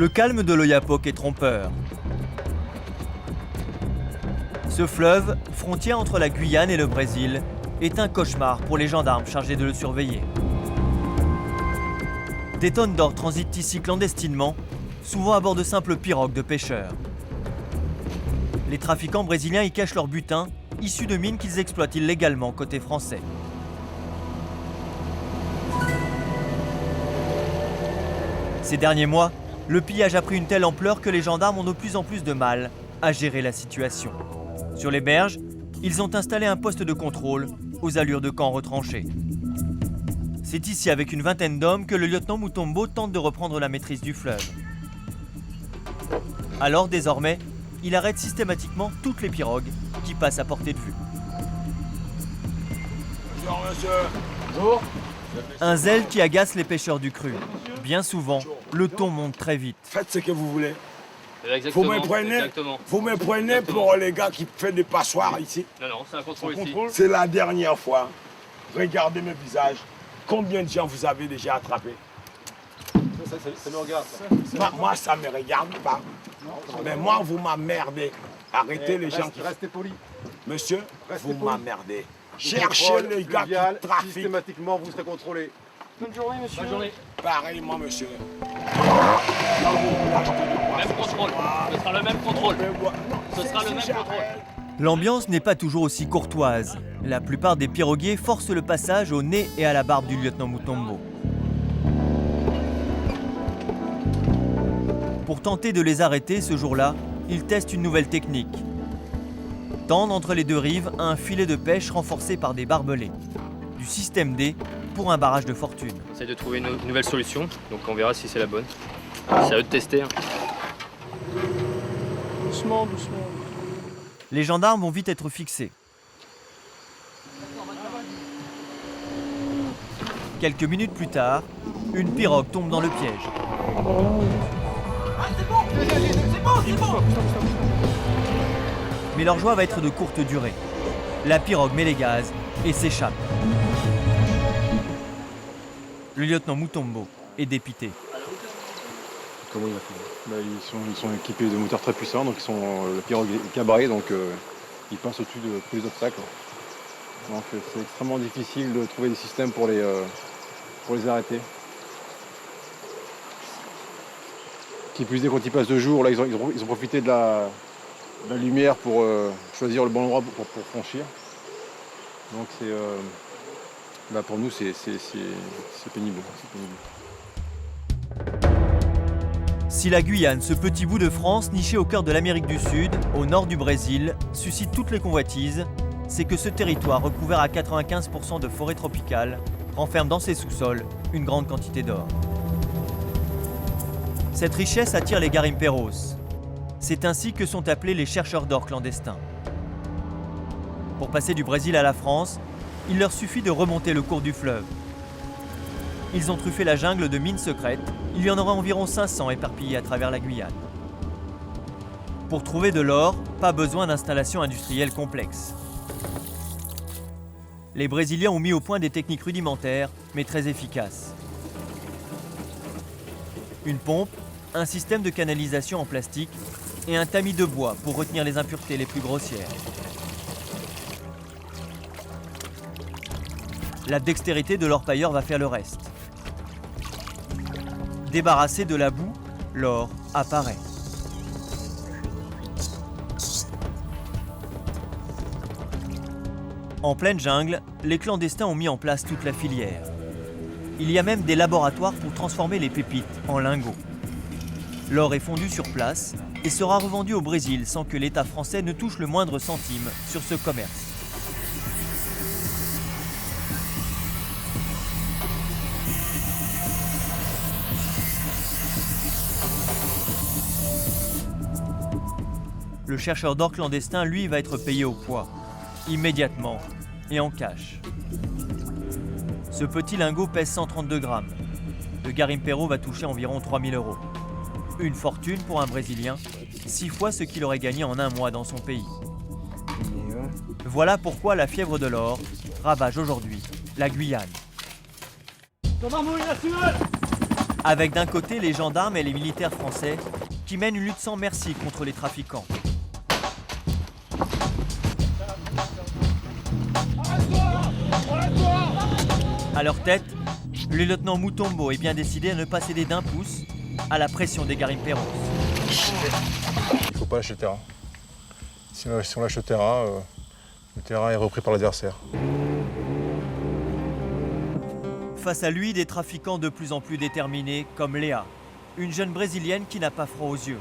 Le calme de l'Oyapock est trompeur. Ce fleuve, frontière entre la Guyane et le Brésil, est un cauchemar pour les gendarmes chargés de le surveiller. Des tonnes d'or transitent ici clandestinement, souvent à bord de simples pirogues de pêcheurs. Les trafiquants brésiliens y cachent leur butin, issu de mines qu'ils exploitent illégalement côté français. Ces derniers mois, le pillage a pris une telle ampleur que les gendarmes ont de plus en plus de mal à gérer la situation. Sur les berges, ils ont installé un poste de contrôle aux allures de camps retranchés. C'est ici, avec une vingtaine d'hommes, que le lieutenant Mutombo tente de reprendre la maîtrise du fleuve. Alors, désormais, il arrête systématiquement toutes les pirogues qui passent à portée de vue. Bonjour, monsieur. Bonjour. Un zèle qui agace les pêcheurs du cru. Bien souvent, le ton monte très vite. Faites ce que vous voulez. Exactement, vous me prenez pour les gars qui font des passoires ici. Non, c'est un contrôle ici. C'est la dernière fois. Regardez mes visages. Combien de gens vous avez déjà attrapés? Ça me regarde. Ça. Moi, ça ne me regarde pas. Mais moi, vous m'emmerdez. Arrêtez les gens qui... Restez poli. Monsieur, Restez vous poli. m'emmerdez. Cherchez les gars qui trafiquent. Systématiquement, vous serez contrôlé. Bonne journée, monsieur. Bonne journée. Pareillement, monsieur. Même contrôle. Ce sera le même contrôle. Ce sera le même contrôle. L'ambiance n'est pas toujours aussi courtoise. La plupart des piroguiers forcent le passage au nez et à la barbe du lieutenant Mutombo. Pour tenter de les arrêter ce jour-là, ils testent une nouvelle technique. Tendre entre les deux rives un filet de pêche renforcé par des barbelés. Du système D pour un barrage de fortune. On essaie de trouver une nouvelle solution, donc on verra si c'est la bonne. C'est à eux de tester. Doucement. Les gendarmes vont vite être fixés. Quelques minutes plus tard, une pirogue tombe dans le piège. Mais leur joie va être de courte durée. La pirogue met les gaz et s'échappe. Le lieutenant Mutombo est dépité. Comment il a fait? Ils sont équipés de moteurs très puissants, donc la pirogue est cabrée, donc ils passent au-dessus de tous les obstacles. Donc c'est extrêmement difficile de trouver des systèmes pour les arrêter. Qui plus est, quand ils passent de jour, là ils ont profité de la lumière pour choisir le bon endroit pour franchir. Donc pour nous c'est pénible. Si la Guyane, ce petit bout de France niché au cœur de l'Amérique du Sud, au nord du Brésil, suscite toutes les convoitises, c'est que ce territoire recouvert à 95% de forêt tropicale renferme dans ses sous-sols une grande quantité d'or. Cette richesse attire les garimperos. C'est ainsi que sont appelés les chercheurs d'or clandestins. Pour passer du Brésil à la France, il leur suffit de remonter le cours du fleuve. Ils ont truffé la jungle de mines secrètes. Il y en aura environ 500 éparpillées à travers la Guyane. Pour trouver de l'or, pas besoin d'installations industrielles complexes. Les Brésiliens ont mis au point des techniques rudimentaires, mais très efficaces. Une pompe, un système de canalisation en plastique et un tamis de bois pour retenir les impuretés les plus grossières. La dextérité de l'orpailleur va faire le reste. Débarrassé de la boue, l'or apparaît. En pleine jungle, les clandestins ont mis en place toute la filière. Il y a même des laboratoires pour transformer les pépites en lingots. L'or est fondu sur place et sera revendu au Brésil sans que l'État français ne touche le moindre centime sur ce commerce. Le chercheur d'or clandestin, lui, va être payé au poids, immédiatement et en cash. Ce petit lingot pèse 132 grammes. Le garimpero va toucher environ 3 000 €. Une fortune pour un Brésilien, 6 fois ce qu'il aurait gagné en un mois dans son pays. Voilà pourquoi la fièvre de l'or ravage aujourd'hui la Guyane. Gendarmerie nationale! avec d'un côté les gendarmes et les militaires français qui mènent une lutte sans merci contre les trafiquants. À leur tête, le lieutenant Mutombo est bien décidé à ne pas céder d'un pouce à la pression des garimperos. Il ne faut pas lâcher le terrain. Si on lâche le terrain est repris par l'adversaire. Face à lui, des trafiquants de plus en plus déterminés, comme Léa, une jeune Brésilienne qui n'a pas froid aux yeux.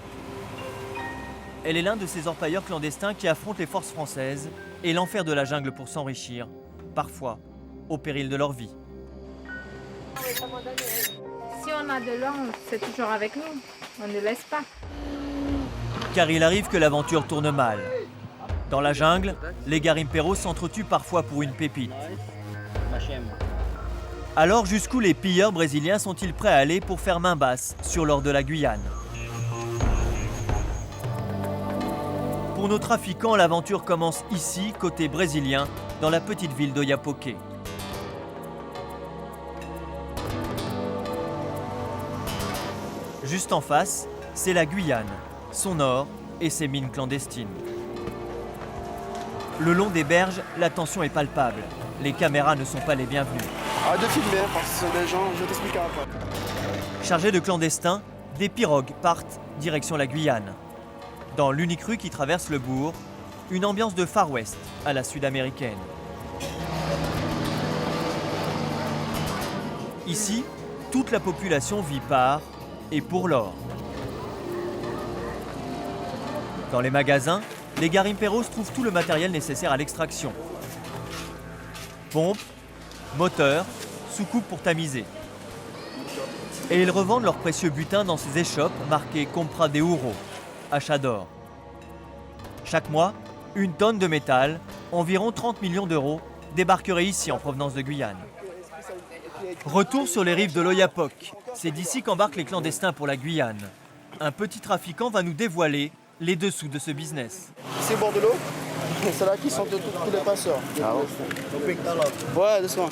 Elle est l'un de ces orpailleurs clandestins qui affrontent les forces françaises et l'enfer de la jungle pour s'enrichir, parfois au péril de leur vie. Si on a de l'or, c'est toujours avec nous. On ne laisse pas. Car il arrive que l'aventure tourne mal. Dans la jungle, les garimperos s'entretuent parfois pour une pépite. Alors jusqu'où les pilleurs brésiliens sont-ils prêts à aller pour faire main basse sur l'or de la Guyane? Pour nos trafiquants, l'aventure commence ici, côté brésilien, dans la petite ville d'Oiapoque. Juste en face, c'est la Guyane, son or et ses mines clandestines. Le long des berges, la tension est palpable. Les caméras ne sont pas les bienvenues. Arrête de filmer, parce que ce sont des gens, je t'expliquerai après. Chargés de clandestins, des pirogues partent direction la Guyane. Dans l'unique rue qui traverse le bourg, une ambiance de Far West à la sud-américaine. Ici, toute la population vit par et pour l'or. Dans les magasins, les garimperos trouvent tout le matériel nécessaire à l'extraction. Pompes, moteurs, soucoupes pour tamiser. Et ils revendent leur précieux butin dans ces échoppes marquées Compra de Ouro, achat d'or. Chaque mois, une tonne de métal, environ 30 millions d'euros, débarquerait ici en provenance de Guyane. Retour sur les rives de l'Oyapock. C'est d'ici qu'embarquent les clandestins pour la Guyane. Un petit trafiquant va nous dévoiler les dessous de ce business. C'est au bord de l'eau, c'est là qui sont tous les passeurs. Ah ouais, doucement.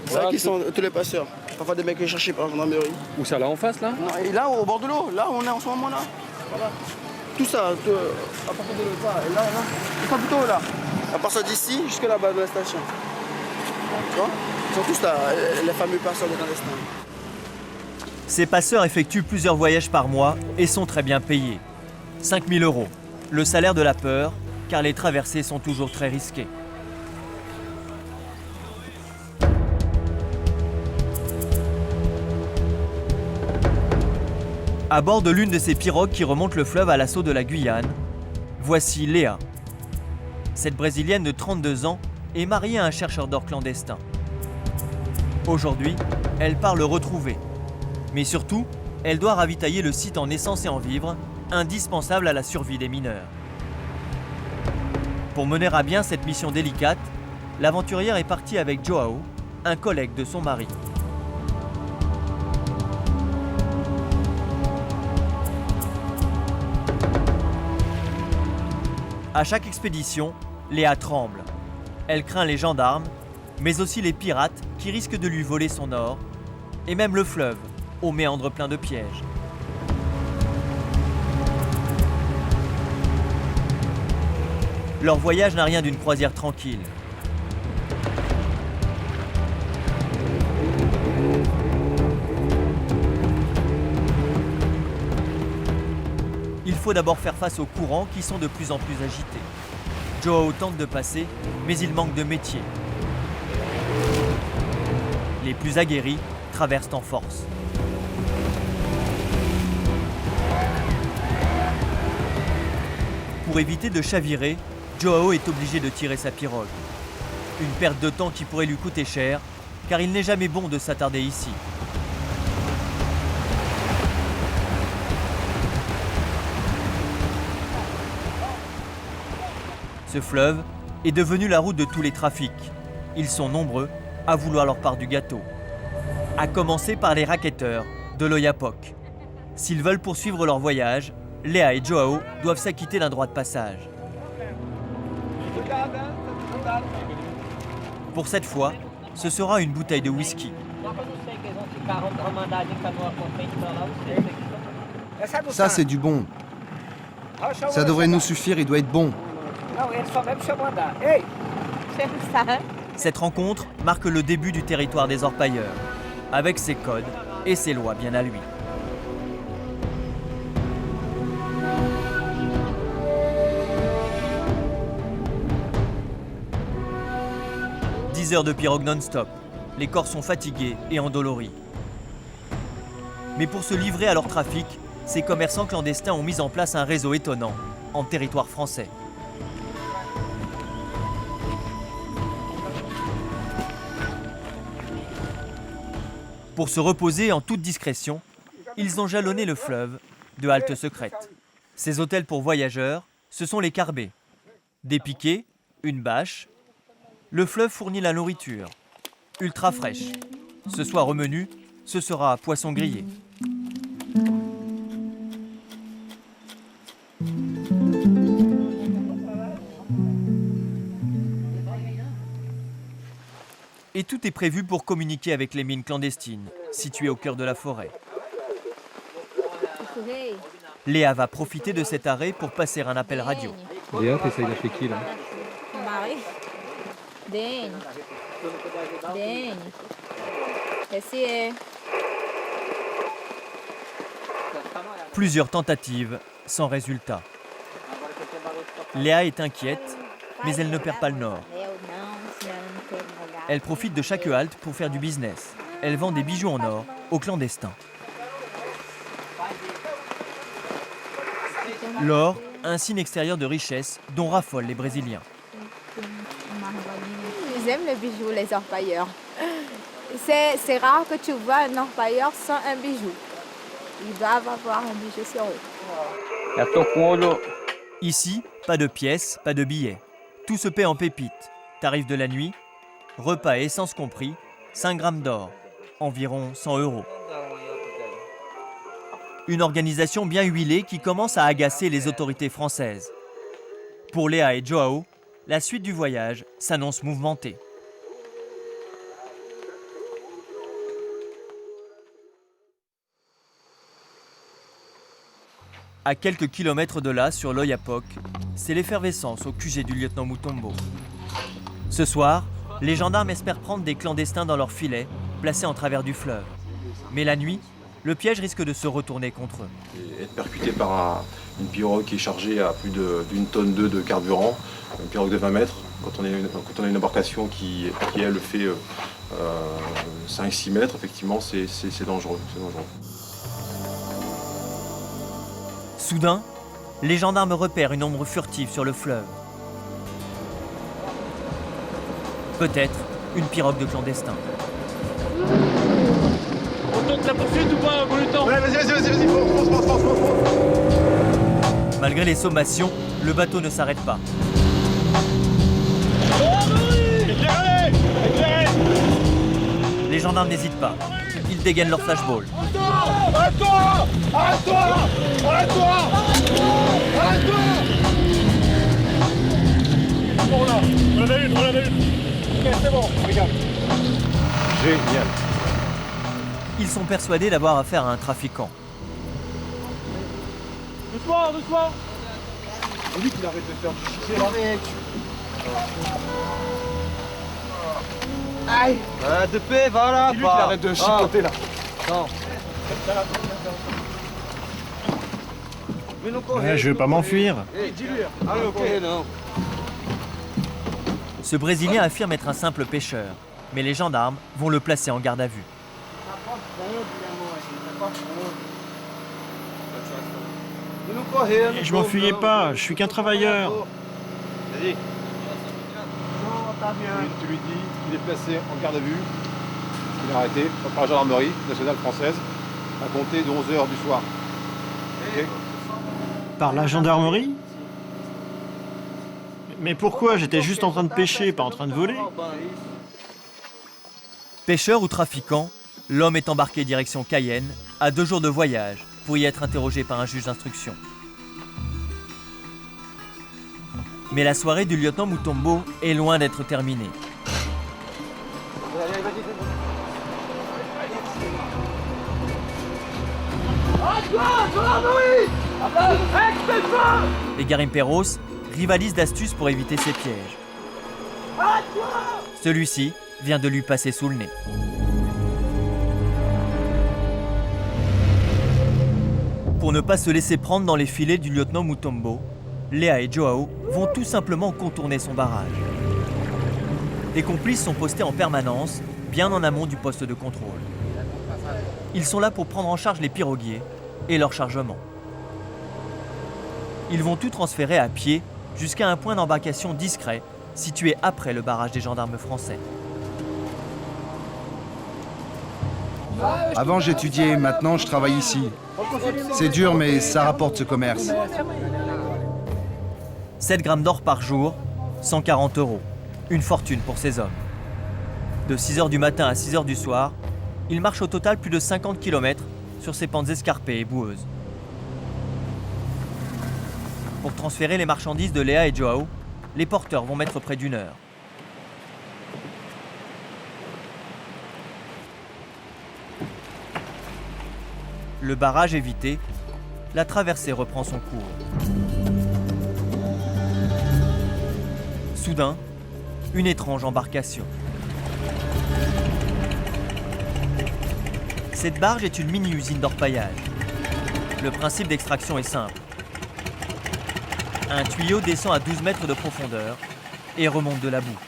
C'est là qui sont tous les passeurs. Parfois des mecs qui cherchent par la gendarmerie. Où ça, là en face, là? Non, et là, au bord de l'eau, là où on est en ce moment là. Voilà. Tout ça, à partir de là, et là, tout ça plutôt là. À partir d'ici jusqu'à là-bas de la station. Tu vois? Ils sont tous là, les fameux passeurs de clandestins. Ces passeurs effectuent plusieurs voyages par mois et sont très bien payés. 5 000 €, le salaire de la peur, car les traversées sont toujours très risquées. À bord de l'une de ces pirogues qui remontent le fleuve à l'assaut de la Guyane, voici Léa. Cette Brésilienne de 32 ans est mariée à un chercheur d'or clandestin. Aujourd'hui, elle part le retrouver. Mais surtout, elle doit ravitailler le site en essence et en vivres, indispensable à la survie des mineurs. Pour mener à bien cette mission délicate, l'aventurière est partie avec Joao, un collègue de son mari. À chaque expédition, Léa tremble. Elle craint les gendarmes, mais aussi les pirates qui risquent de lui voler son or, et même le fleuve, aux méandres pleins de pièges. Leur voyage n'a rien d'une croisière tranquille. Il faut d'abord faire face aux courants qui sont de plus en plus agités. Joao tente de passer, mais il manque de métier. Les plus aguerris traversent en force. Pour éviter de chavirer, Joao est obligé de tirer sa pirogue. Une perte de temps qui pourrait lui coûter cher, car il n'est jamais bon de s'attarder ici. Ce fleuve est devenu la route de tous les trafics. Ils sont nombreux à vouloir leur part du gâteau. À commencer par les racketteurs de l'Oyapock. S'ils veulent poursuivre leur voyage, Léa et Joao doivent s'acquitter d'un droit de passage. Pour cette fois, ce sera une bouteille de whisky. Ça, c'est du bon. Ça devrait nous suffire, il doit être bon. Cette rencontre marque le début du territoire des orpailleurs, avec ses codes et ses lois bien à lui. « 10 heures de pirogue non-stop. Les corps sont fatigués et endoloris. Mais pour se livrer à leur trafic, ces commerçants clandestins ont mis en place un réseau étonnant en territoire français. Pour se reposer en toute discrétion, ils ont jalonné le fleuve de haltes secrètes. Ces hôtels pour voyageurs, ce sont les carbets. Des piquets, une bâche. Le fleuve fournit la nourriture, ultra fraîche. Ce soir au menu, ce sera poisson grillé. Et tout est prévu pour communiquer avec les mines clandestines, situées au cœur de la forêt. Léa va profiter de cet arrêt pour passer un appel radio. Léa, t'essayes d'acheter qui là? Mon mari. Dane. Plusieurs tentatives, sans résultat. Léa est inquiète, mais elle ne perd pas le nord. Elle profite de chaque halte pour faire du business. Elle vend des bijoux en or aux clandestins. L'or, un signe extérieur de richesse dont raffolent les Brésiliens. Ils aiment les bijoux, les orpailleurs. C'est rare que tu vois un orpailleur sans un bijou. Ils doivent avoir un bijou sur eux. Ici, pas de pièces, pas de billets. Tout se paie en pépites. Tarif de la nuit, repas et essence compris, 5 grammes d'or, environ 100 €. Une organisation bien huilée qui commence à agacer les autorités françaises. Pour Léa et Joao, la suite du voyage s'annonce mouvementée. À quelques kilomètres de là, sur l'Oyapock, c'est l'effervescence au QG du lieutenant Mutombo. Ce soir, les gendarmes espèrent prendre des clandestins dans leurs filets, placés en travers du fleuve. Mais la nuit, le piège risque de se retourner contre eux. Et être percuté par une pirogue qui est chargée à plus d'une tonne de carburant, une pirogue de 20 mètres, quand on a une embarcation qui elle, fait 5-6 mètres, effectivement, c'est dangereux. Soudain, les gendarmes repèrent une ombre furtive sur le fleuve. Peut-être une pirogue de clandestins. On tente la poursuite ou pas, Volutan? Ouais, vas-y, fonce. Malgré les sommations, le bateau ne s'arrête pas. Les gendarmes n'hésitent pas. Ils dégainent leur flashball. Arrête-toi! Bon là, on en a une. Ok, c'est bon, regarde. Génial. Ils sont persuadés d'avoir affaire à un trafiquant. Doucement. On dit qu'il arrête de faire du chiquet. Aïe! De paix, voilà. Dis-lui qu'il arrête de chipoter là. Non. Je vais pas m'enfuir. Dis-lui. Allez, ok, non. Ce Brésilien affirme être un simple pêcheur, mais les gendarmes vont le placer en garde à vue. Je m'enfuyais pas, je suis qu'un travailleur. Vas-y. Tu lui dis qu'il est placé en garde à vue, qu'il est arrêté par la gendarmerie nationale française à compter de 11 h du soir. Ok? Par la gendarmerie? Mais pourquoi? J'étais juste en train de pêcher, pas en train de voler. Pêcheur ou trafiquant, l'homme est embarqué direction Cayenne, à 2 jours de voyage, pour y être interrogé par un juge d'instruction. Mais la soirée du lieutenant Mutombo est loin d'être terminée. Les garimperos rivalisent d'astuces pour éviter ces pièges. Celui-ci vient de lui passer sous le nez. Pour ne pas se laisser prendre dans les filets du lieutenant Mutombo, Léa et Joao vont tout simplement contourner son barrage. Des complices sont postés en permanence, bien en amont du poste de contrôle. Ils sont là pour prendre en charge les piroguiers et leur chargement. Ils vont tout transférer à pied jusqu'à un point d'embarcation discret situé après le barrage des gendarmes français. Avant j'étudiais, maintenant je travaille ici. C'est dur mais ça rapporte ce commerce. 7 grammes d'or par jour, 140 €. Une fortune pour ces hommes. De 6h du matin à 6h du soir, ils marchent au total plus de 50 km sur ces pentes escarpées et boueuses. Pour transférer les marchandises de Léa et Joao, les porteurs vont mettre près d'1 heure. Le barrage évité, la traversée reprend son cours. Soudain, une étrange embarcation. Cette barge est une mini-usine d'orpaillage. Le principe d'extraction est simple. Un tuyau descend à 12 mètres de profondeur et remonte de la boue.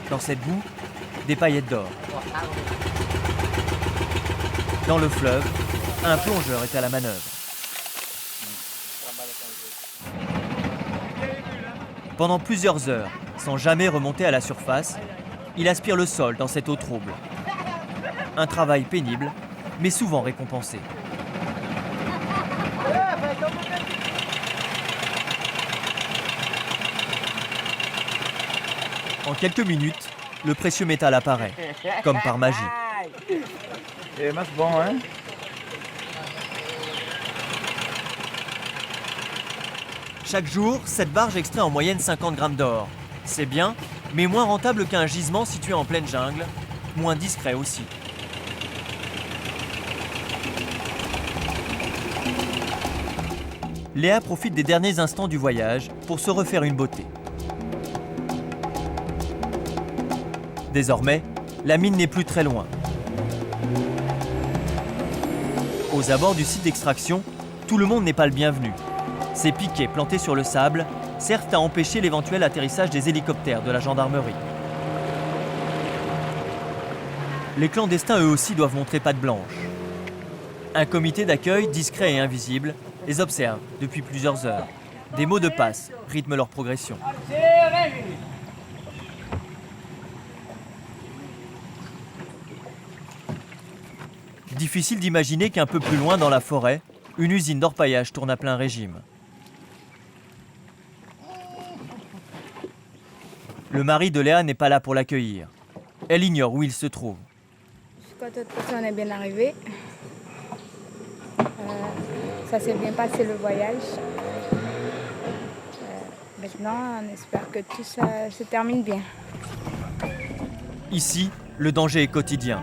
Dans cette boue, des paillettes d'or. Dans le fleuve, un plongeur est à la manœuvre. Pendant plusieurs heures, sans jamais remonter à la surface, il aspire le sol dans cette eau trouble. Un travail pénible, mais souvent récompensé. En quelques minutes, le précieux métal apparaît, comme par magie. C'est bon, hein? Chaque jour, cette barge extrait en moyenne 50 grammes d'or. C'est bien, mais moins rentable qu'un gisement situé en pleine jungle, moins discret aussi. Léa profite des derniers instants du voyage pour se refaire une beauté. Désormais, la mine n'est plus très loin. Aux abords du site d'extraction, tout le monde n'est pas le bienvenu. Ces piquets plantés sur le sable servent à empêcher l'éventuel atterrissage des hélicoptères de la gendarmerie. Les clandestins eux aussi doivent montrer patte blanche. Un comité d'accueil discret et invisible les observe depuis plusieurs heures. Des mots de passe rythment leur progression. Difficile d'imaginer qu'un peu plus loin dans la forêt, une usine d'orpaillage tourne à plein régime. Le mari de Léa n'est pas là pour l'accueillir. Elle ignore où il se trouve. Jusqu'à toute personne est bien arrivée. Ça s'est bien passé le voyage. Maintenant, on espère que tout ça se termine bien. Ici, le danger est quotidien.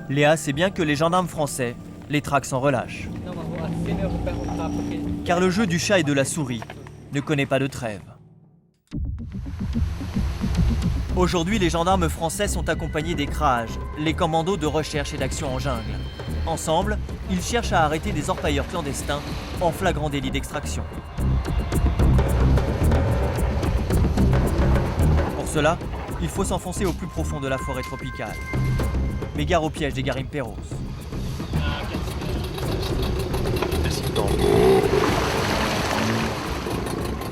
Léa sait bien que les gendarmes français les traquent sans relâche. Car le jeu du chat et de la souris ne connaît pas de trêve. Aujourd'hui, les gendarmes français sont accompagnés des CRAJ, les commandos de recherche et d'action en jungle. Ensemble, ils cherchent à arrêter des orpailleurs clandestins en flagrant délit d'extraction. Pour cela, il faut s'enfoncer au plus profond de la forêt tropicale. Mais gare au piège des garimperos.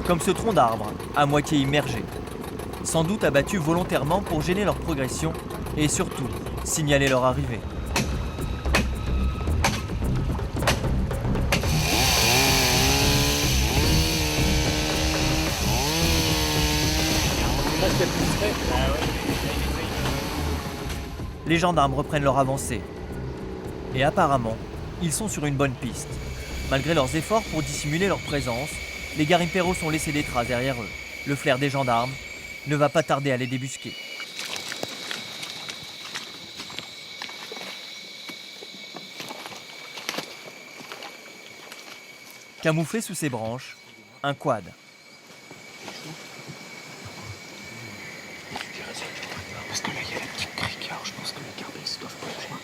Comme ce tronc d'arbre, à moitié immergé. Sans doute abattus volontairement pour gêner leur progression et surtout signaler leur arrivée. Les gendarmes reprennent leur avancée. Et apparemment, ils sont sur une bonne piste. Malgré leurs efforts pour dissimuler leur présence, les garimperos ont laissé des traces derrière eux. Le flair des gendarmes ne va pas tarder à les débusquer. Camouflé sous ses branches, un quad. Parce que là, il y a la petite crique, alors je pense que les gardistes doivent pas rejoindre.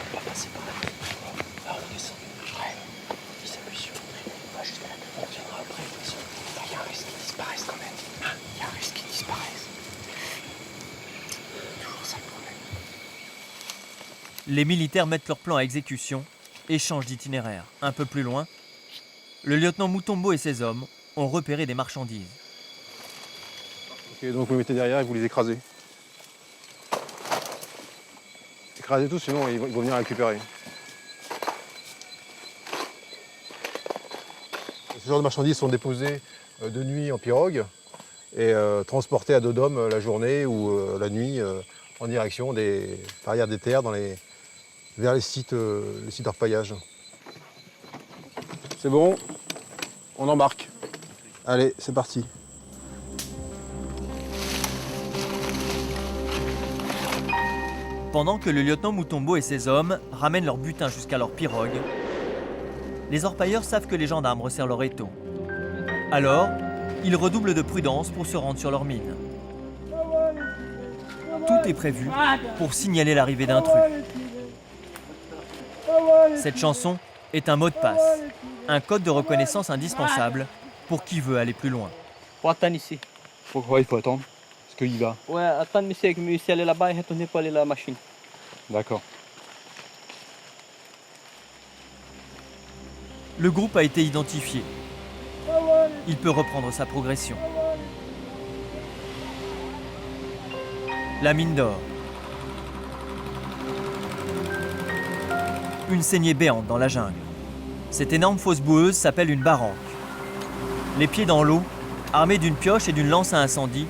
On va passer par là. Là, on descend. Ouais. Ils s'appuient sur le trait. On va jusqu'à la queue. On viendra après. Là, il y a un risque qu'ils disparaissent quand même. Il y a un risque qu'ils disparaissent. Toujours ça le problème. Les militaires mettent leur plan à exécution et changent d'itinéraire. Un peu plus loin, le lieutenant Mutombo et ses hommes ont repéré des marchandises. Ok, donc vous les mettez derrière et vous les écrasez. Écrasez tout, sinon ils vont venir récupérer. Ce genre de marchandises sont déposées de nuit en pirogue et transportées à dos d'hommes la journée ou la nuit en direction des barrières des terres vers les sites d'orpaillage. C'est bon, on embarque. Allez, c'est parti. Pendant que le lieutenant Mutombo et ses hommes ramènent leur butin jusqu'à leur pirogue, les orpailleurs savent que les gendarmes resserrent leur étau. Alors, ils redoublent de prudence pour se rendre sur leur mine. Tout est prévu pour signaler l'arrivée d'intrus. Cette chanson est un mot de passe, un code de reconnaissance indispensable pour qui veut aller plus loin. Faut attendre ici. Pourquoi il faut attendre? Parce qu'il y va. Ouais, attendre ici avec monsieur aller là-bas et retourner pour aller à la machine. D'accord. Le groupe a été identifié. Il peut reprendre sa progression. La mine d'or. Une saignée béante dans la jungle. Cette énorme fosse boueuse s'appelle une barranque. Les pieds dans l'eau, armés d'une pioche et d'une lance à incendie,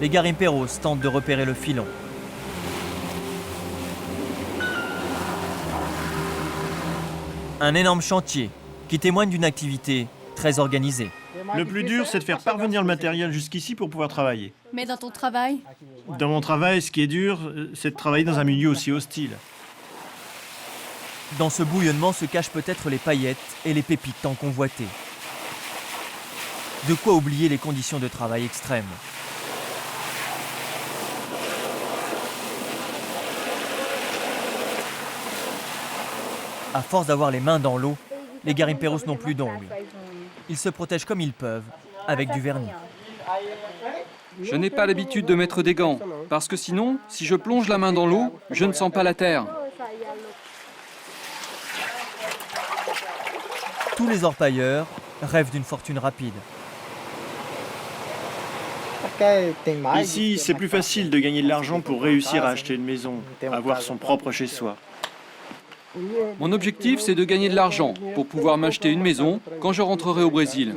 les garimperos tentent de repérer le filon. Un énorme chantier qui témoigne d'une activité très organisée. Le plus dur, c'est de faire parvenir le matériel jusqu'ici pour pouvoir travailler. Mais dans ton travail? Dans mon travail, ce qui est dur, c'est de travailler dans un milieu aussi hostile. Dans ce bouillonnement se cachent peut-être les paillettes et les pépites tant convoitées. De quoi oublier les conditions de travail extrêmes. À force d'avoir les mains dans l'eau, les garimperos n'ont plus d'ongles. Ils se protègent comme ils peuvent, avec du vernis. Je n'ai pas l'habitude de mettre des gants, parce que sinon, si je plonge la main dans l'eau, je ne sens pas la terre. Tous les orpailleurs rêvent d'une fortune rapide. Ici, c'est plus facile de gagner de l'argent pour réussir à acheter une maison, avoir son propre chez-soi. Mon objectif, c'est de gagner de l'argent pour pouvoir m'acheter une maison quand je rentrerai au Brésil.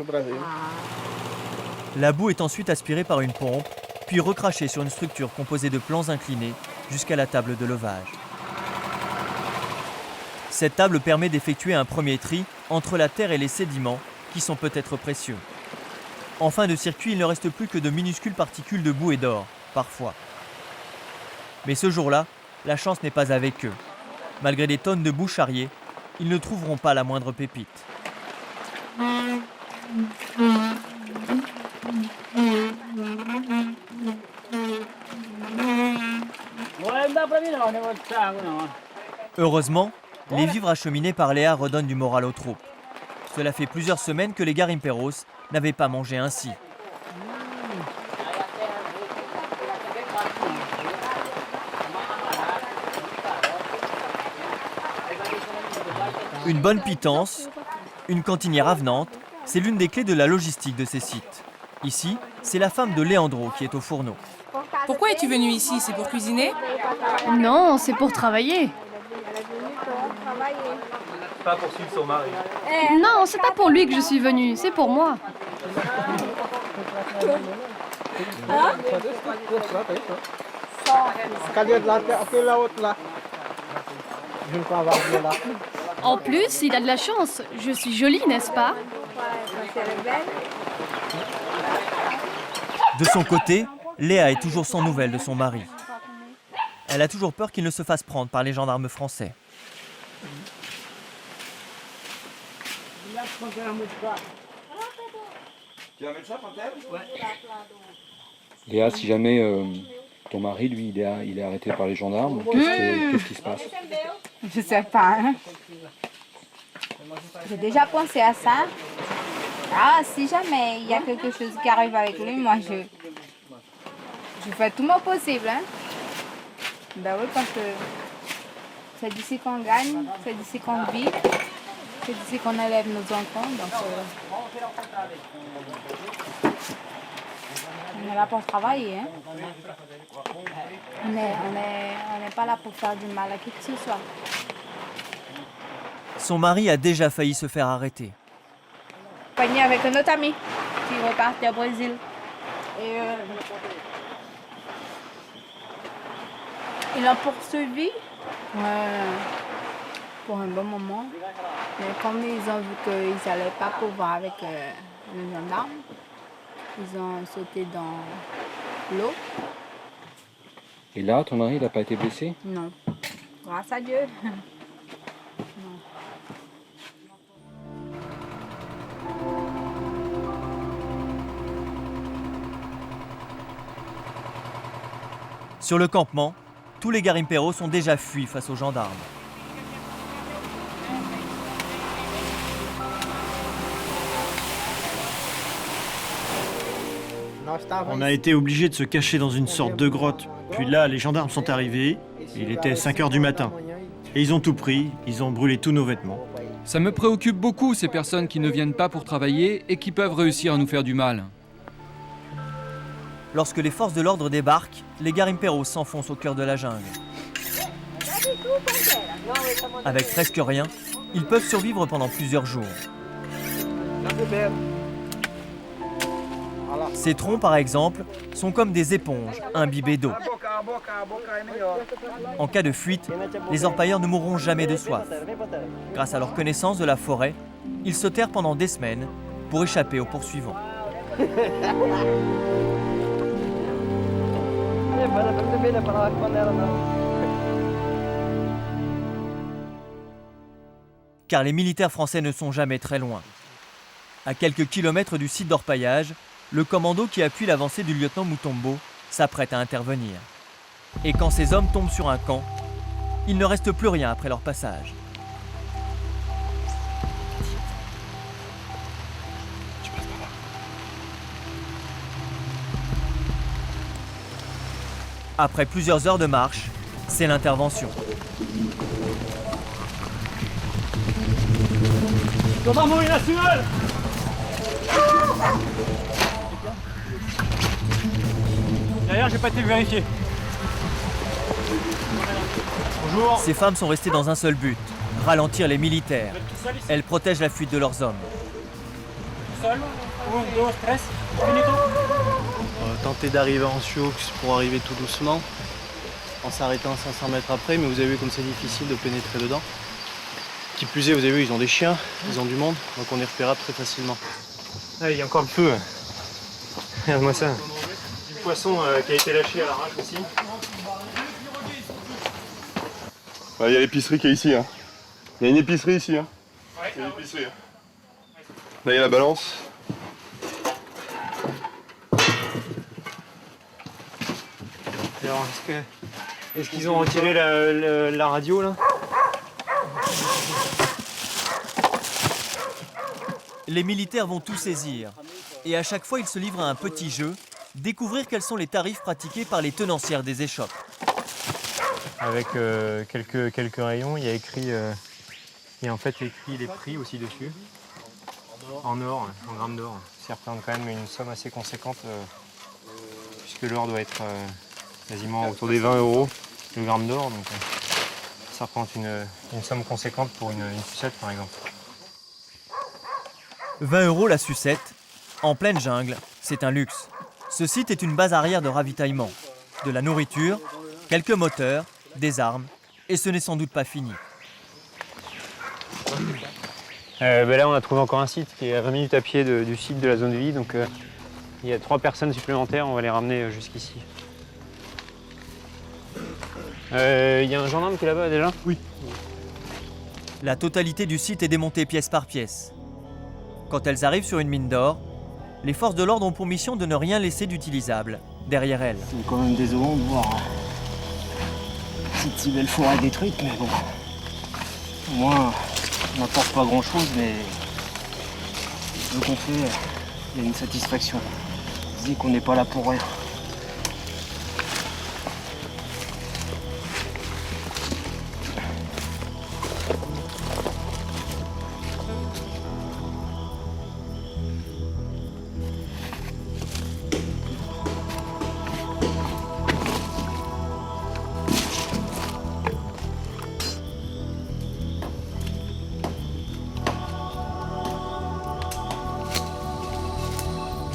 La boue est ensuite aspirée par une pompe, puis recrachée sur une structure composée de plans inclinés jusqu'à la table de levage. Cette table permet d'effectuer un premier tri entre la terre et les sédiments qui sont peut-être précieux. En fin de circuit, il ne reste plus que de minuscules particules de boue et d'or, parfois. Mais ce jour-là, la chance n'est pas avec eux. Malgré des tonnes de boue charriée, ils ne trouveront pas la moindre pépite. Heureusement, les vivres acheminés par Léa redonnent du moral aux troupes. Cela fait plusieurs semaines que les garimperos n'avaient pas mangé ainsi. Une bonne pitance, une cantinière avenante, c'est l'une des clés de la logistique de ces sites. Ici, c'est la femme de Leandro qui est au fourneau. Pourquoi es-tu venu ici? C'est pour cuisiner? Non, c'est pour travailler. Pas pour suivre son mari. Non, c'est pas pour lui que je suis venue, c'est pour moi. En plus, il a de la chance. Je suis jolie, n'est-ce pas? De son côté, Léa est toujours sans nouvelles de son mari. Elle a toujours peur qu'il ne se fasse prendre par les gendarmes français. Tu vas mettre ça, Pantel? Ouais. Léa, si jamais ton mari, lui, il est arrêté par les gendarmes, qu'est-ce qui se passe? Je sais pas. Hein. J'ai déjà pensé à ça. Ah, si jamais il y a quelque chose qui arrive avec lui, moi je fais tout mon possible. Hein. Ben oui, parce que c'est d'ici qu'on gagne, c'est d'ici qu'on vit, c'est d'ici qu'on élève nos enfants. Donc, on est là pour travailler. Hein. On n'est pas là pour faire du mal à qui que ce soit. Son mari a déjà failli se faire arrêter. Pogné avec un autre ami qui repartait au Brésil. Et ils l'ont poursuivi pour un bon moment. Mais comme ils ont vu qu'ils n'allaient pas pouvoir avec les gendarmes, ils ont sauté dans l'eau. Et là, ton mari, il n'a pas été blessé? Non. Grâce à Dieu. Non. Sur le campement, tous les garimperos ont déjà fui face aux gendarmes. On a été obligés de se cacher dans une sorte de grotte. Puis là, les gendarmes sont arrivés. Il était 5 heures du matin. Et ils ont tout pris, ils ont brûlé tous nos vêtements. Ça me préoccupe beaucoup, ces personnes qui ne viennent pas pour travailler et qui peuvent réussir à nous faire du mal. Lorsque les forces de l'ordre débarquent, les garimperos s'enfoncent au cœur de la jungle. Avec presque rien, ils peuvent survivre pendant plusieurs jours. Ces troncs, par exemple, sont comme des éponges imbibées d'eau. En cas de fuite, les orpailleurs ne mourront jamais de soif. Grâce à leur connaissance de la forêt, ils se terrent pendant des semaines pour échapper aux poursuivants. Car les militaires français ne sont jamais très loin. À quelques kilomètres du site d'orpaillage, le commando qui appuie l'avancée du lieutenant Mutombo s'apprête à intervenir. Et quand ces hommes tombent sur un camp, il ne reste plus rien après leur passage. Après plusieurs heures de marche, c'est l'intervention. Gendarmerie nationale! Derrière, j'ai pas été vérifié. Bonjour. Ces femmes sont restées dans un seul but, ralentir les militaires. Elles protègent la fuite de leurs hommes. Tenter d'arriver en sioux pour arriver tout doucement, en s'arrêtant 500 mètres après, mais vous avez vu comme c'est difficile de pénétrer dedans. Qui plus est, vous avez vu, ils ont des chiens, ils ont du monde, donc on est repérable très facilement. Ah, il y a encore le feu. Regarde-moi ça. Du poisson qui a été lâché à l'arrache aussi. Il y a l'épicerie qui est ici. Hein. Il y a une épicerie ici. Hein. Ouais, il y a une épicerie. Hein. Là, il y a la balance. Alors, est-ce qu'ils ont retiré la radio là? Les militaires vont tout saisir. Et à chaque fois, ils se livrent à un petit jeu, découvrir quels sont les tarifs pratiqués par les tenancières des échoppes. Avec quelques rayons, il y a écrit, et en fait écrit les prix aussi dessus. En or, en grammes d'or. Ça représente quand même une somme assez conséquente, puisque l'or doit être quasiment autour des 20 € le gramme d'or. Donc ça représente une somme conséquente pour une sucette par exemple. 20 € la sucette, en pleine jungle, c'est un luxe. Ce site est une base arrière de ravitaillement. De la nourriture, quelques moteurs, des armes, et ce n'est sans doute pas fini. Là on a trouvé encore un site qui est à 20 minutes à pied du site de la zone vie, donc il y a 3 personnes supplémentaires, on va les ramener jusqu'ici. Il y a un gendarme qui est là-bas déjà? Oui. La totalité du site est démontée pièce par pièce. Quand elles arrivent sur une mine d'or, les forces de l'ordre ont pour mission de ne rien laisser d'utilisable derrière elles. C'est quand même désolant de voir cette si belle forêt détruite, mais bon. Au moins, on n'apporte pas grand-chose, mais ce qu'on fait, il y a une satisfaction. On se dit qu'on n'est pas là pour rien.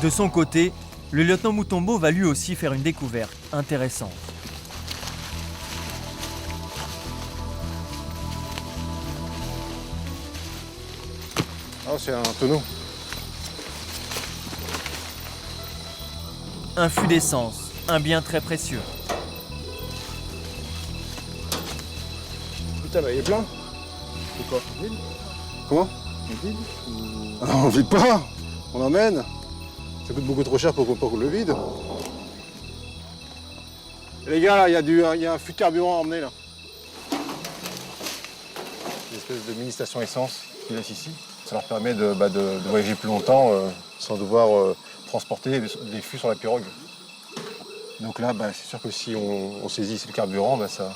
De son côté, le lieutenant Mutombo va lui aussi faire une découverte intéressante. Ah, c'est un tonneau. Un fût d'essence, un bien très précieux. Putain, bah il est plein. C'est quoi? Comment? Ah non, on vide pas. On emmène. Ça coûte beaucoup trop cher pour qu'on le vide. Et les gars, là, il y a un fût de carburant à emmener, là. Une espèce de mini-station essence qu'ils laissent ici. Ça leur permet de voyager plus longtemps sans devoir transporter les fûts sur la pirogue. Donc là, c'est sûr que si on saisit ici le carburant, ça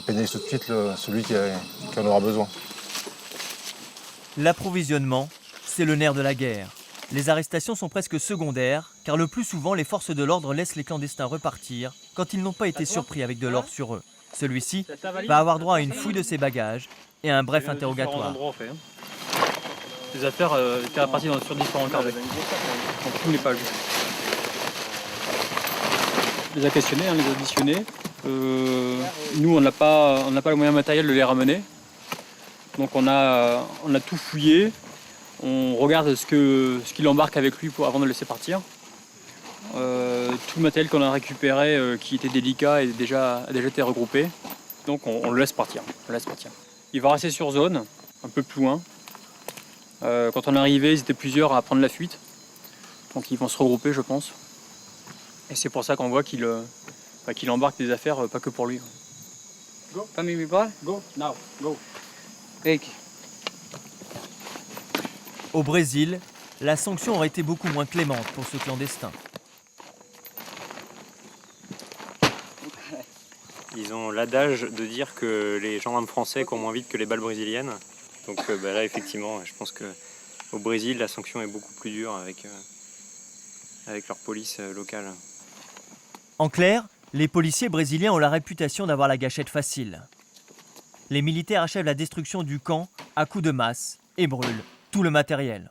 pénalise tout de suite celui qui en aura besoin. L'approvisionnement, c'est le nerf de la guerre. Les arrestations sont presque secondaires, car le plus souvent, les forces de l'ordre laissent les clandestins repartir quand ils n'ont pas été surpris avec de l'or sur eux. Celui-ci va avoir droit à une fouille de ses bagages et à un bref interrogatoire. Les affaires étaient réparties sur différents carnets. Donc tout n'est pas vu. On les a questionnés, on les a auditionnés. Nous, on n'a pas le moyen matériel de les ramener. Donc on a tout fouillé. On regarde ce qu'il embarque avec lui avant de le laisser partir. Tout le matériel qu'on a récupéré qui était délicat a déjà été regroupé. Donc on le laisse partir. Il va rester sur zone, un peu plus loin. Quand on est arrivé, ils étaient plusieurs à prendre la fuite. Donc ils vont se regrouper, je pense. Et c'est pour ça qu'on voit qu'il embarque des affaires, pas que pour lui. Go. Go, now, go. Take. Au Brésil, la sanction aurait été beaucoup moins clémente pour ce clandestin. Ils ont l'adage de dire que les gendarmes français courent moins vite que les balles brésiliennes. Donc là, effectivement, je pense qu'au Brésil, la sanction est beaucoup plus dure avec leur police locale. En clair, les policiers brésiliens ont la réputation d'avoir la gâchette facile. Les militaires achèvent la destruction du camp à coups de masse et brûlent tout le matériel.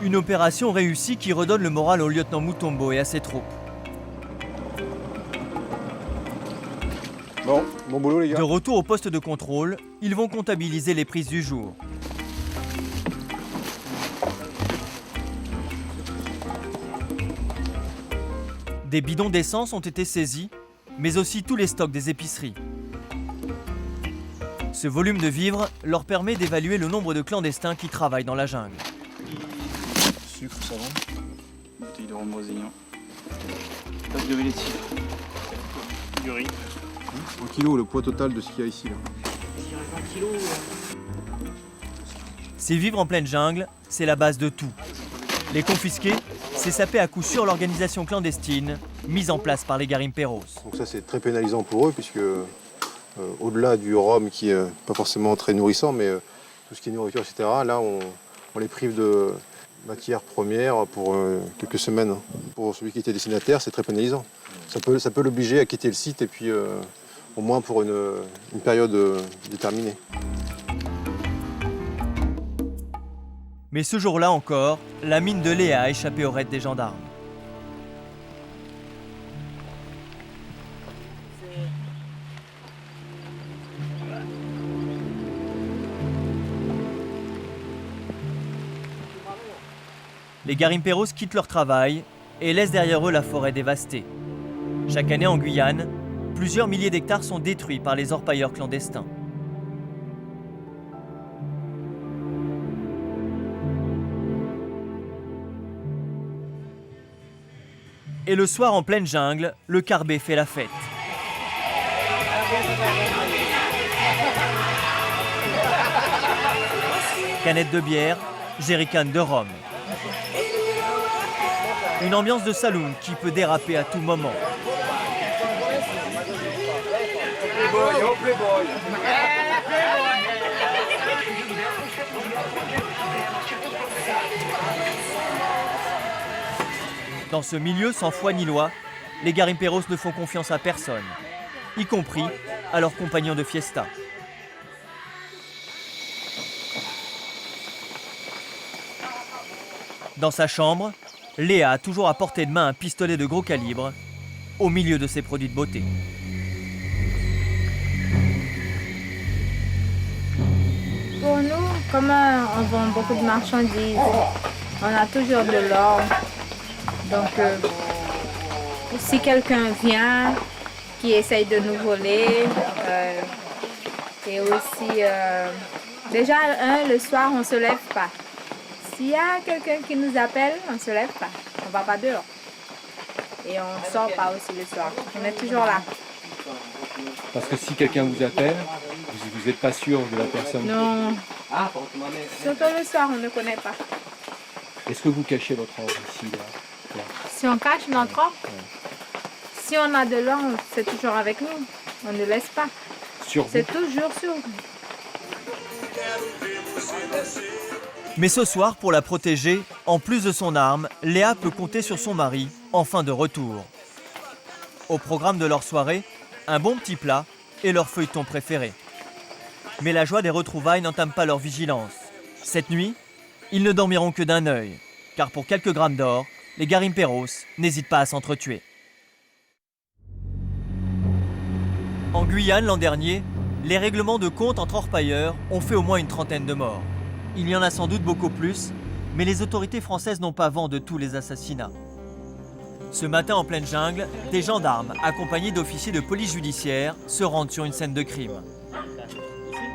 Une opération réussie qui redonne le moral au lieutenant Mutombo et à ses troupes. Bon boulot les gars. De retour au poste de contrôle, ils vont comptabiliser les prises du jour. Des bidons d'essence ont été saisis, mais aussi tous les stocks des épiceries. Ce volume de vivres leur permet d'évaluer le nombre de clandestins qui travaillent dans la jungle. Sucre, savon, bouteille de rhum brésilien, pack de laitier, du riz. En kilo, le poids total de ce qu'il y a ici là. Ces vivres en pleine jungle, c'est la base de tout. Les confisquer, c'est saper à coup sûr l'organisation clandestine mise en place par les garimperos. Donc ça c'est très pénalisant pour eux puisque au-delà du rhum qui est pas forcément très nourrissant, mais tout ce qui est nourriture, etc., là on les prive matière première pour quelques semaines. Pour celui qui était destinataire, c'est très pénalisant. Ça peut l'obliger à quitter le site et puis au moins pour une période déterminée. Mais ce jour-là encore, la mine de Léa a échappé aux raids des gendarmes. Les garimperos quittent leur travail et laissent derrière eux la forêt dévastée. Chaque année en Guyane, plusieurs milliers d'hectares sont détruits par les orpailleurs clandestins. Et le soir en pleine jungle, le carbet fait la fête. Canettes de bière, jerrycans de rhum. Une ambiance de saloon qui peut déraper à tout moment. Dans ce milieu sans foi ni loi, les garimperos ne font confiance à personne, y compris à leurs compagnons de fiesta. Dans sa chambre, Léa a toujours à portée de main un pistolet de gros calibre au milieu de ses produits de beauté. Pour nous, comme on vend beaucoup de marchandises, on a toujours de l'or. Donc, si quelqu'un vient qui essaye de nous voler, et aussi, déjà, le soir, on ne se lève pas. S'il y a quelqu'un qui nous appelle, on ne se lève pas. On ne va pas dehors. Et on ne sort pas aussi le soir. On est toujours là. Parce que si quelqu'un vous appelle, vous n'êtes pas sûr de la personne. Non. Surtout le soir, on ne connaît pas. Est-ce que vous cachez votre or ici, là? Si on cache notre or, si on a de l'or, c'est toujours avec nous. On ne laisse pas. C'est toujours sur nous. Mais ce soir, pour la protéger, en plus de son arme, Léa peut compter sur son mari, enfin de retour. Au programme de leur soirée, un bon petit plat et leur feuilleton préféré. Mais la joie des retrouvailles n'entame pas leur vigilance. Cette nuit, ils ne dormiront que d'un œil, car pour quelques grammes d'or, les garimperos n'hésitent pas à s'entretuer. En Guyane, l'an dernier, les règlements de compte entre orpailleurs ont fait au moins une trentaine de morts. Il y en a sans doute beaucoup plus, mais les autorités françaises n'ont pas vent de tous les assassinats. Ce matin, en pleine jungle, des gendarmes, accompagnés d'officiers de police judiciaire, se rendent sur une scène de crime.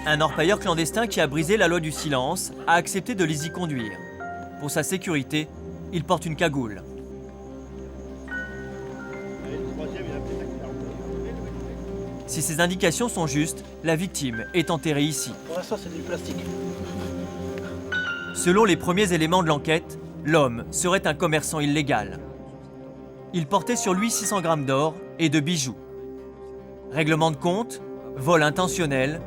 Un orpailleur clandestin qui a brisé la loi du silence a accepté de les y conduire. Pour sa sécurité, il porte une cagoule. Si ces indications sont justes, la victime est enterrée ici. Pour l'instant, c'est du plastique. Selon les premiers éléments de l'enquête, l'homme serait un commerçant illégal. Il portait sur lui 600 grammes d'or et de bijoux. Règlement de compte, vol intentionnel,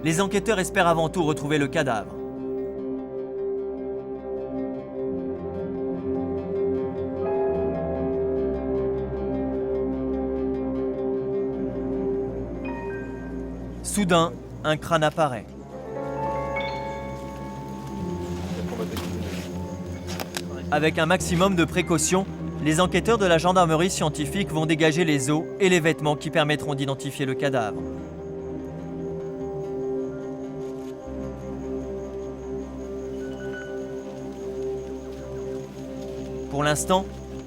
les enquêteurs espèrent avant tout retrouver le cadavre. Soudain, un crâne apparaît. Avec un maximum de précautions, les enquêteurs de la gendarmerie scientifique vont dégager les os et les vêtements qui permettront d'identifier le cadavre. Pour l'instant,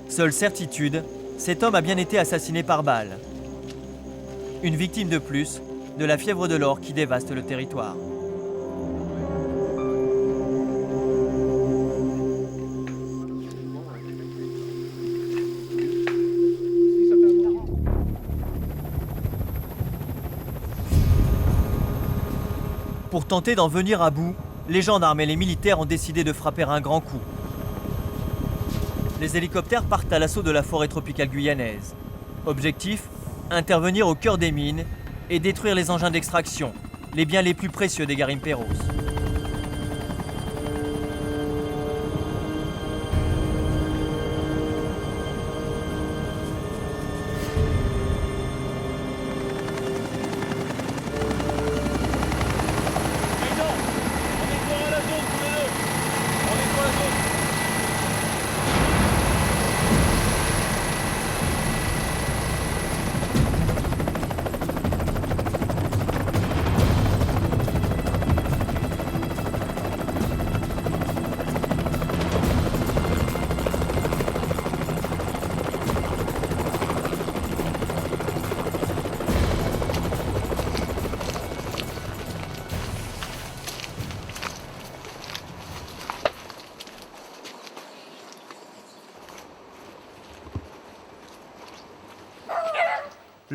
seule certitude, cet homme a bien été assassiné par balle. Une victime de plus de la fièvre de l'or qui dévaste le territoire. Pour tenter d'en venir à bout, les gendarmes et les militaires ont décidé de frapper un grand coup. Les hélicoptères partent à l'assaut de la forêt tropicale guyanaise. Objectif, intervenir au cœur des mines et détruire les engins d'extraction, les biens les plus précieux des garimperos.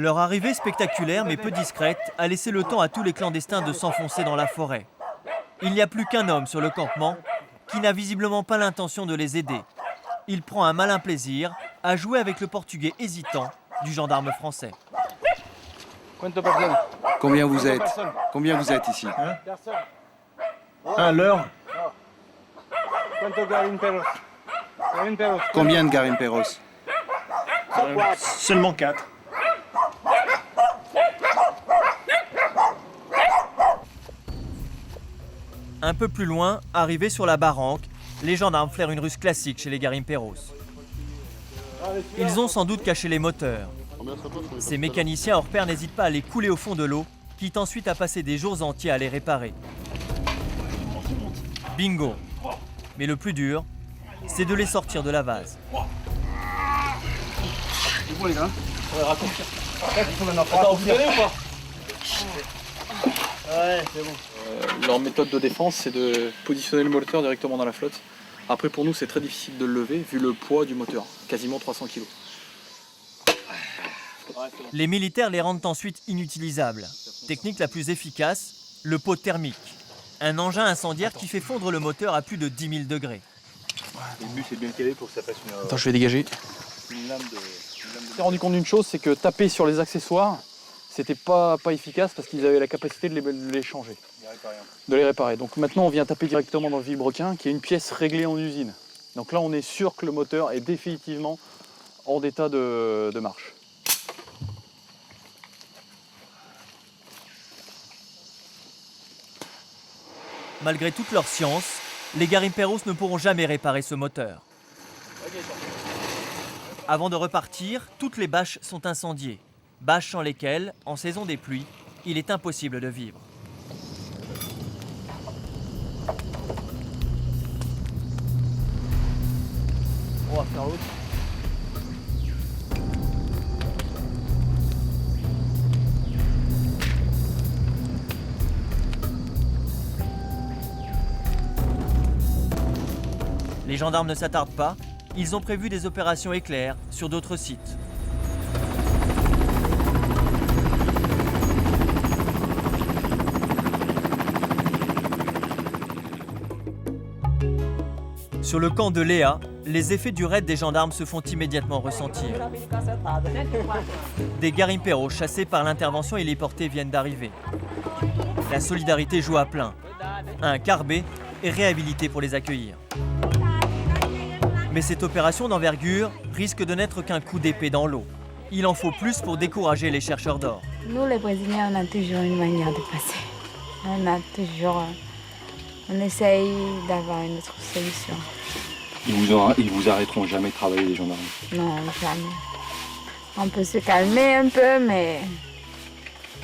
Leur arrivée spectaculaire mais peu discrète a laissé le temps à tous les clandestins de s'enfoncer dans la forêt. Il n'y a plus qu'un homme sur le campement qui n'a visiblement pas l'intention de les aider. Il prend un malin plaisir à jouer avec le portugais hésitant du gendarme français. Combien vous êtes? Combien vous êtes ici? L'heure. Combien de garimperos? Seulement 4. Un peu plus loin, arrivés sur la barranque, les gendarmes flairent une ruse classique chez les garimperos. Ils ont sans doute caché les moteurs. Ces mécaniciens hors pair n'hésitent pas à les couler au fond de l'eau, quitte ensuite à passer des jours entiers à les réparer. Bingo! Mais le plus dur, c'est de les sortir de la vase. Leur méthode de défense, c'est de positionner le moteur directement dans la flotte. Après, pour nous, c'est très difficile de le lever, vu le poids du moteur, quasiment 300 kg. Les militaires les rendent ensuite inutilisables. Technique la plus efficace, le pot thermique. Un engin incendiaire qui fait fondre le moteur à plus de 10 000 degrés. Le but, c'est bien calé pour que ça fasse une... Attends, je vais dégager. Une lame de... On s'est rendu compte d'une chose, c'est que taper sur les accessoires, c'était pas efficace parce qu'ils avaient la capacité de les changer, de les réparer. Donc maintenant, on vient taper directement dans le vilebrequin, qui est une pièce réglée en usine. Donc là, on est sûr que le moteur est définitivement hors d'état de marche. Malgré toute leur science, les garimperos ne pourront jamais réparer ce moteur. Avant de repartir, toutes les bâches sont incendiées. Bâches sans lesquelles, en saison des pluies, il est impossible de vivre. On va faire l'autre. Les gendarmes ne s'attardent pas, ils ont prévu des opérations éclairs sur d'autres sites. Sur le camp de Léa, les effets du raid des gendarmes se font immédiatement ressentir. Des garimperos chassés par l'intervention héliportée viennent d'arriver. La solidarité joue à plein. Un carbet est réhabilité pour les accueillir. Mais cette opération d'envergure risque de n'être qu'un coup d'épée dans l'eau. Il en faut plus pour décourager les chercheurs d'or. Nous, les Brésiliens, on a toujours une manière de passer. On essaye d'avoir une autre solution. Ils vous arrêteront jamais de travailler, les gendarmes? Non, jamais. On peut se calmer un peu, mais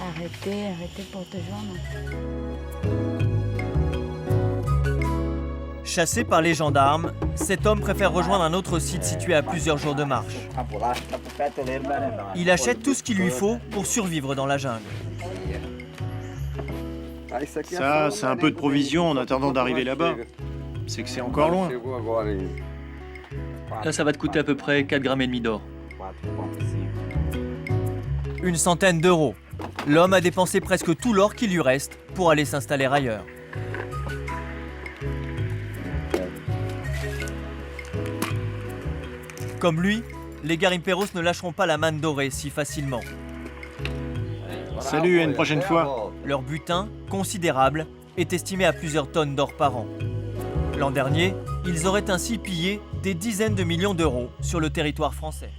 arrêter pour toujours, non. Chassé par les gendarmes, cet homme préfère rejoindre un autre site situé à plusieurs jours de marche. Il achète tout ce qu'il lui faut pour survivre dans la jungle. Ça, c'est un peu de provision en attendant d'arriver là-bas. C'est que c'est encore loin. Là, ça va te coûter à peu près 4,5 grammes d'or. Une centaine d'euros. L'homme a dépensé presque tout l'or qui lui reste pour aller s'installer ailleurs. Comme lui, les garimperos ne lâcheront pas la manne dorée si facilement. Salut, à une prochaine fois. Leur butin, considérable, est estimé à plusieurs tonnes d'or par an. L'an dernier, ils auraient ainsi pillé des dizaines de millions d'euros sur le territoire français.